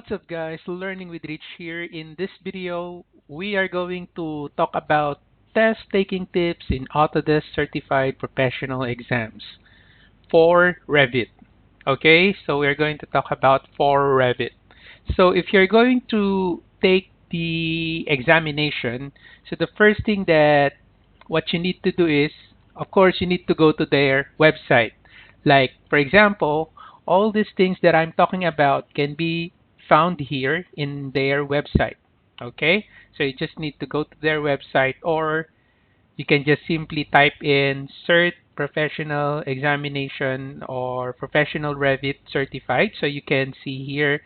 What's up guys, Learning with Rich here. In this video, we are going to talk about test taking tips in Autodesk Certified Professional Exams for Revit. Okay, so we're going to talk about for Revit. So if you're going to take the examination, so the first thing that what you need to do is, of course, you need to go to their website. Like, for example, all these things that I'm talking about can be found here in their website. Okay, so you just need to go to their website, or you can just simply type in CERT Professional Examination or Professional Revit Certified. So you can see here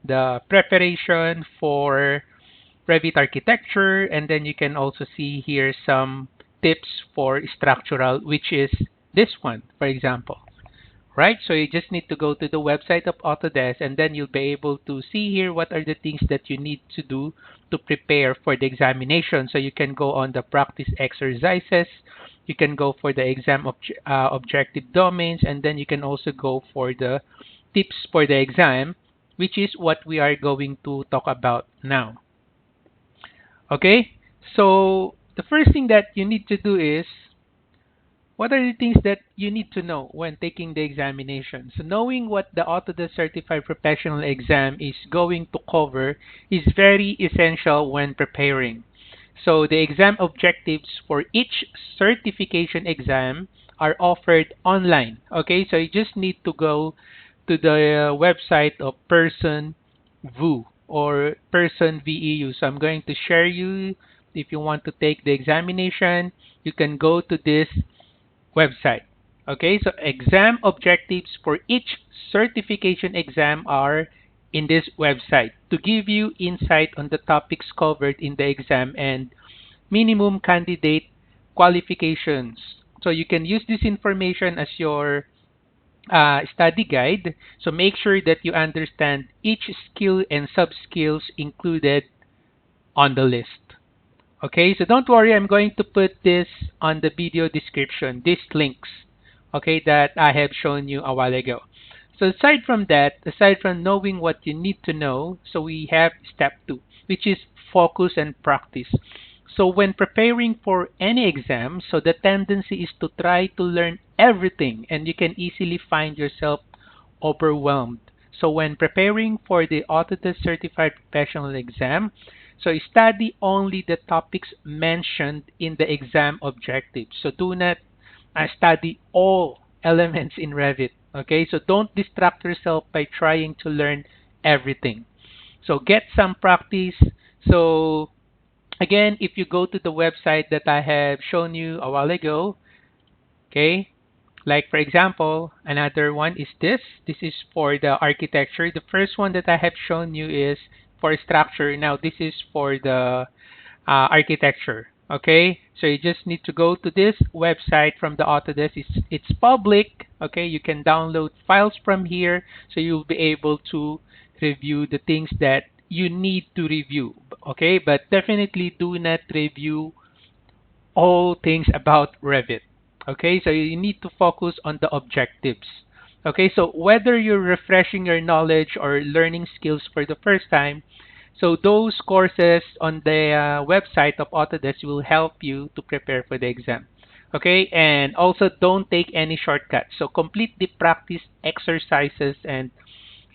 the preparation for Revit architecture, and then you can also see here some tips for structural, which is this one, for example. Right, so you just need to go to the website of Autodesk, and then you'll be able to see here what are the things that you need to do to prepare for the examination. So you can go on the practice exercises, you can go for the objective domains, and then you can also go for the tips for the exam, which is what we are going to talk about now. Okay, so the first thing that you need to do is, what are the things that you need to know when taking the examination? So knowing what the Autodesk Certified Professional Exam is going to cover is very essential when preparing. So the exam objectives for each certification exam are offered online. Okay, so you just need to go to the website of Person VU or Person VEU. So I'm going to share you, if you want to take the examination, you can go to this website. Okay, so exam objectives for each certification exam are in this website to give you insight on the topics covered in the exam and minimum candidate qualifications. So you can use this information as your study guide. So make sure that you understand each skill and sub-skills included on the list. Okay, so don't worry, I'm going to put this on the video description, these links, okay, that I have shown you a while ago. So aside from that, aside from knowing what you need to know, so we have step 2, which is focus and practice. So when preparing for any exam, so the tendency is to try to learn everything, and you can easily find yourself overwhelmed. So when preparing for the Autodesk Certified Professional Exam, so study only the topics mentioned in the exam objectives. So do not study all elements in Revit. Okay, so don't distract yourself by trying to learn everything. So get some practice. So again, if you go to the website that I have shown you a while ago, okay, like for example, another one is this. This is for the architecture. The first one that I have shown you is for structure. Now this is for the architecture. Okay, so you just need to go to this website from the Autodesk. It's public. Okay, you can download files from here, so you'll be able to review the things that you need to review. Okay, but definitely do not review all things about Revit. Okay, so you need to focus on the objectives. Okay, so whether you're refreshing your knowledge or learning skills for the first time, so those courses on the website of Autodesk will help you to prepare for the exam. Okay, and also don't take any shortcuts. So complete the practice exercises and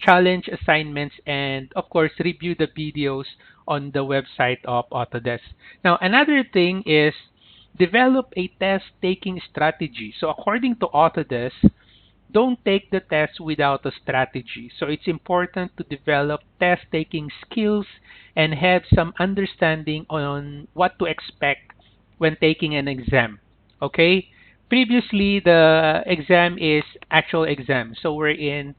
challenge assignments, and of course review the videos on the website of Autodesk. Now another thing is develop a test taking strategy. So according to Autodesk, don't take the test without a strategy. So it's important to develop test taking skills and have some understanding on what to expect when taking an exam. Okay? Previously, the exam is actual exam. So we're in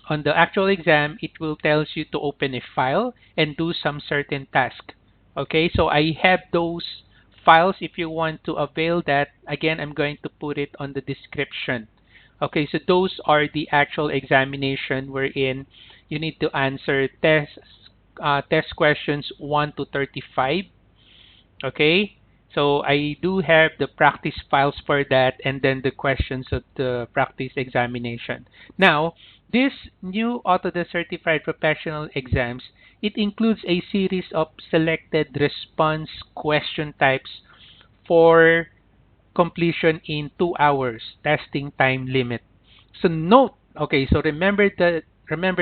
on the actual exam, it will tells you to open a file and do some certain task. Okay, so I have those files. If you want to avail that, again, I'm going to put it on the description. Okay, so those are the actual examination wherein you need to answer test questions 1 to 35. Okay, so I do have the practice files for that, and then the questions of the practice examination. Now, This new Autodesk Certified Professional exams, it includes a series of selected response question types for completion in 2 hours testing time limit. So note, okay, so remember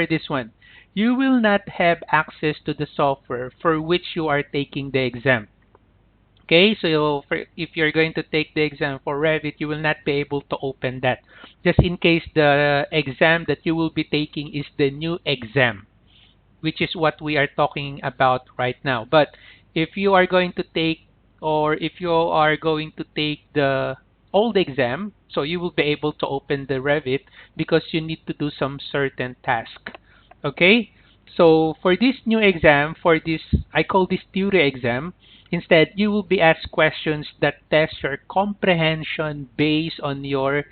this one. You will not have access to the software for which you are taking the exam. Okay, so if you're going to take the exam for Revit, you will not be able to open that. Just in case the exam that you will be taking is the new exam, which is what we are talking about right now. But if you are going to take, or if you are going to take the old exam, so you will be able to open the Revit because you need to do some certain task. Okay? So for this new exam, for this, I call this theory exam, instead you will be asked questions that test your comprehension based on your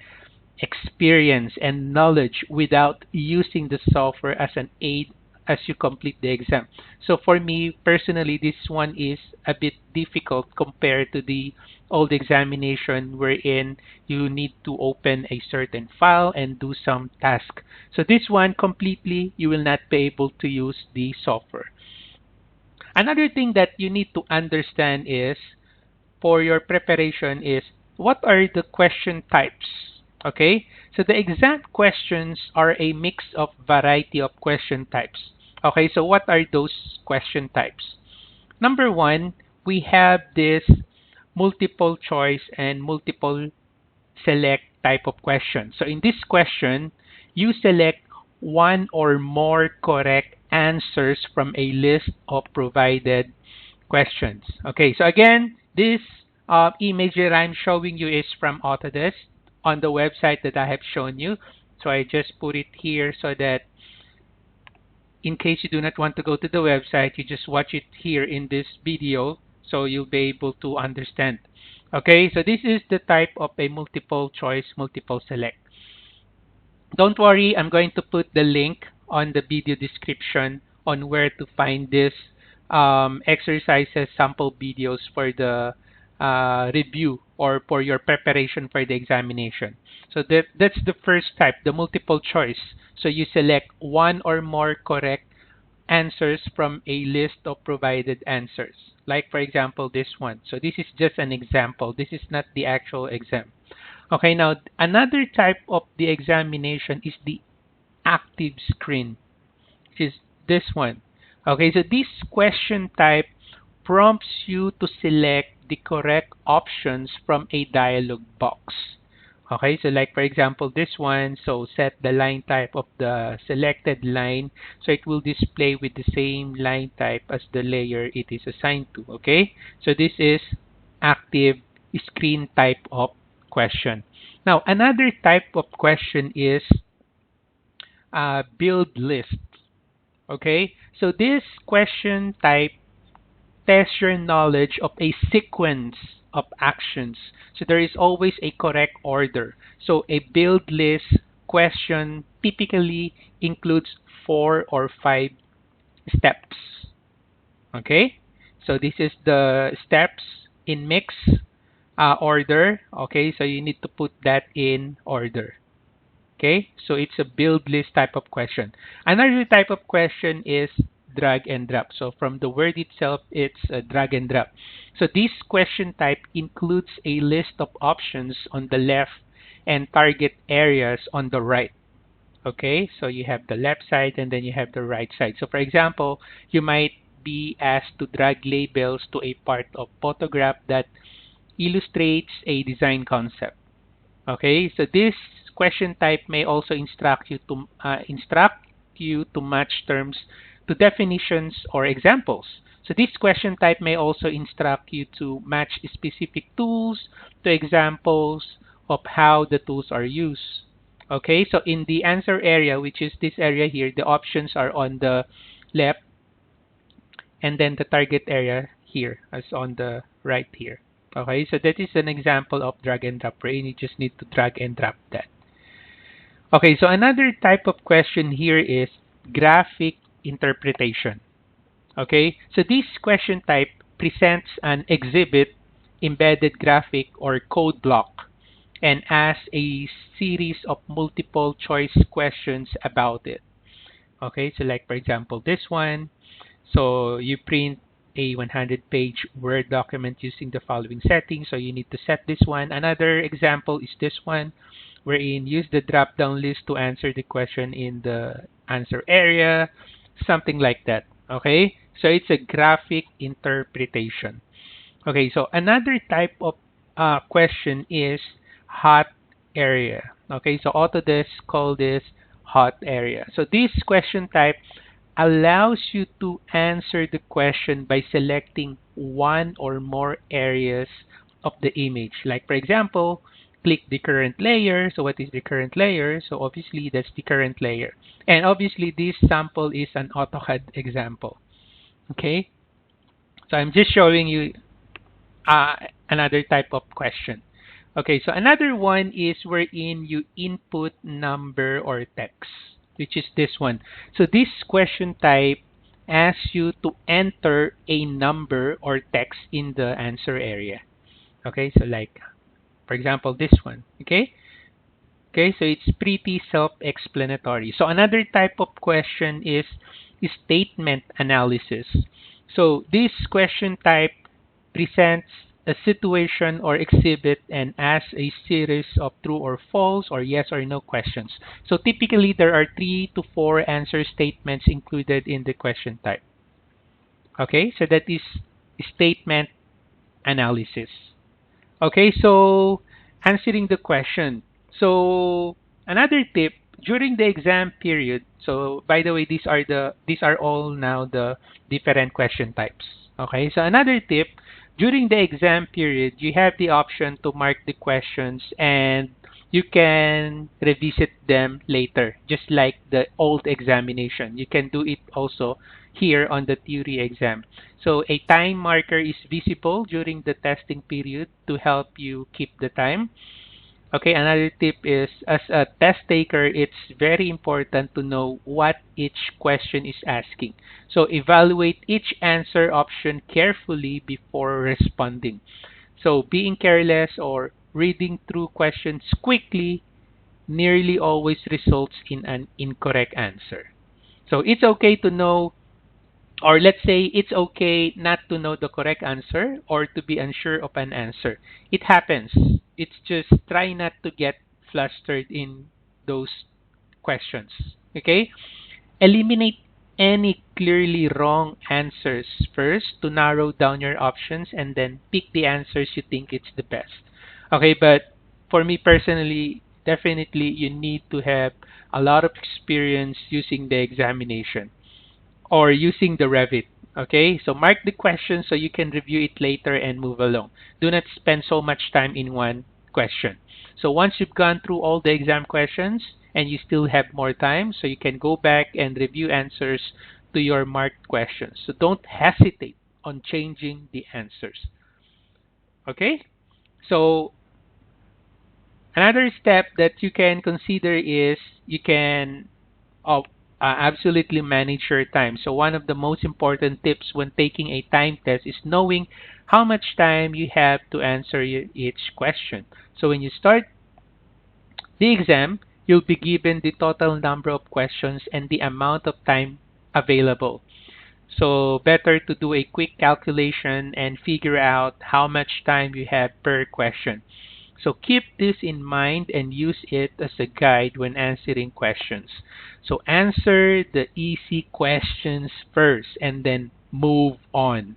experience and knowledge without using the software as an aid as you complete the exam. So for me personally, this one is a bit difficult compared to the old examination wherein you need to open a certain file and do some task. So this one completely you will not be able to use the software. Another thing that you need to understand is for your preparation is what are the question types. Okay, so the exam questions are a mix of variety of question types. Okay, so what are those question types? Number one, we have this multiple choice and multiple select type of question. So in this question, you select one or more correct answers from a list of provided questions. Okay, so again, this image that I'm showing you is from Autodesk on the website that I have shown you. So I just put it here so that in case you do not want to go to the website, you just watch it here in this video so you'll be able to understand. Okay, so this is the type of a multiple choice, multiple select. Don't worry, I'm going to put the link on the video description on where to find this exercises sample videos for the review or for your preparation for the examination. So that's the first type, the multiple choice. So you select one or more correct answers from a list of provided answers. Like for example, this one. So this is just an example. This is not the actual exam. Okay, now another type of the examination is the active screen, which is this one. Okay, so this question type prompts you to select the correct options from a dialog box. Okay, so like for example this one, so set the line type of the selected line so it will display with the same line type as the layer it is assigned to. Okay, so this is active screen type of question. Now another type of question is build list. Okay, so this question type tests your knowledge of a sequence of actions. So there is always a correct order. So a build list question typically includes 4 or 5 steps. Okay, so this is the steps in mix order. Okay, so you need to put that in order. Okay, so it's a build list type of question. Another type of question is drag and drop. So from the word itself, it's a drag and drop. So this question type includes a list of options on the left and target areas on the right. Okay, so you have the left side and then you have the right side. So for example, you might be asked to drag labels to a part of photograph that illustrates a design concept. Okay, so this question type may also instruct you to match terms to definitions or examples. So this question type may also instruct you to match specific tools to examples of how the tools are used. Okay, so in the answer area, which is this area here, the options are on the left, and then the target area here is on the right here. Okay, so that is an example of drag and drop wherein you just need to drag and drop that. Okay, so another type of question here is graphic interpretation. Okay, so this question type presents an exhibit, embedded graphic, or code block and ask a series of multiple choice questions about it. Okay, so like for example, this one. So you print a 100-page Word document using the following settings. So you need to set this one. Another example is this one, wherein use the drop-down list to answer the question in the answer area, something like that. Okay, so it's a graphic interpretation. Okay, so another type of question is hot area. Okay, so Autodesk call this hot area. So this question type allows you to answer the question by selecting one or more areas of the image. Like for example, click the current layer. So what is the current layer? So obviously that's the current layer. And obviously this sample is an AutoCAD example. Okay, so I'm just showing you uh, another type of question. Okay, so another one is wherein you input number or text, which is this one. So this question type asks you to enter a number or text in the answer area. Okay, so like, for example, this one. Okay, okay, so it's pretty self-explanatory. So another type of question is statement analysis. So this question type presents a situation or exhibit and asks a series of true or false or yes or no questions. So typically there are 3 to 4 answer statements included in the question type. Okay, so that is statement analysis. Okay, so answering the question. So another tip during the exam period. So by the way, these are all now the different question types. Okay, so another tip during the exam period, you have the option to mark the questions and you can revisit them later, just like the old examination. You can do it also here on the theory exam. So a time marker is visible during the testing period to help you keep the time. Okay, another tip is as a test taker, it's very important to know what each question is asking. So evaluate each answer option carefully before responding. So being careless or reading through questions quickly nearly always results in an incorrect answer. So it's okay to know, or let's say it's okay not to know the correct answer or to be unsure of an answer. It happens. It's just try not to get flustered in those questions. Okay? Eliminate any clearly wrong answers first to narrow down your options and then pick the answers you think it's the best. Okay, but for me personally, definitely you need to have a lot of experience using the examination or using the Revit. Okay, so mark the question so you can review it later and move along. Do not spend so much time in one question. So once you've gone through all the exam questions and you still have more time, so you can go back and review answers to your marked questions. So don't hesitate on changing the answers. Okay, so another step that you can consider is you can of absolutely manage your time. So one of the most important tips when taking a time test is knowing how much time you have to answer each question. So when you start the exam, you'll be given the total number of questions and the amount of time available. So better to do a quick calculation and figure out how much time you have per question. So keep this in mind and use it as a guide when answering questions. So answer the easy questions first and then move on.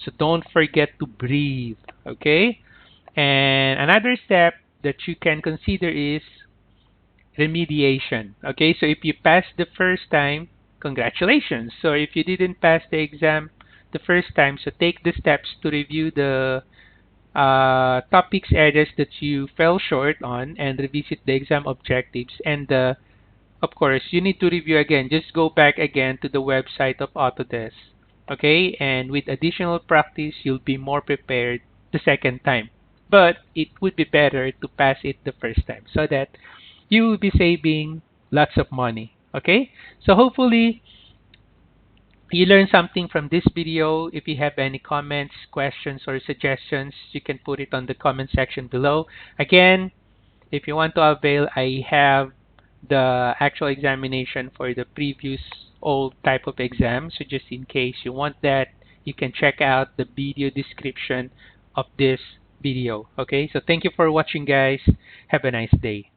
So don't forget to breathe, okay? And another step that you can consider is remediation. Okay, so if you passed the first time, congratulations. So if you didn't pass the exam the first time, so take the steps to review the topics areas that you fell short on and revisit the exam objectives. And of course, you need to review again. Just go back again to the website of Autodesk. Okay, and with additional practice, you'll be more prepared the second time. But it would be better to pass it the first time so that you will be saving lots of money. Okay, so hopefully you learned something from this video. If you have any comments, questions, or suggestions, you can put it on the comment section below. Again, If you want to avail, I have the actual examination for the previous old type of exam. So just in case you want that, you can check out the video description of this video. Okay, so thank you for watching, guys. Have a nice day.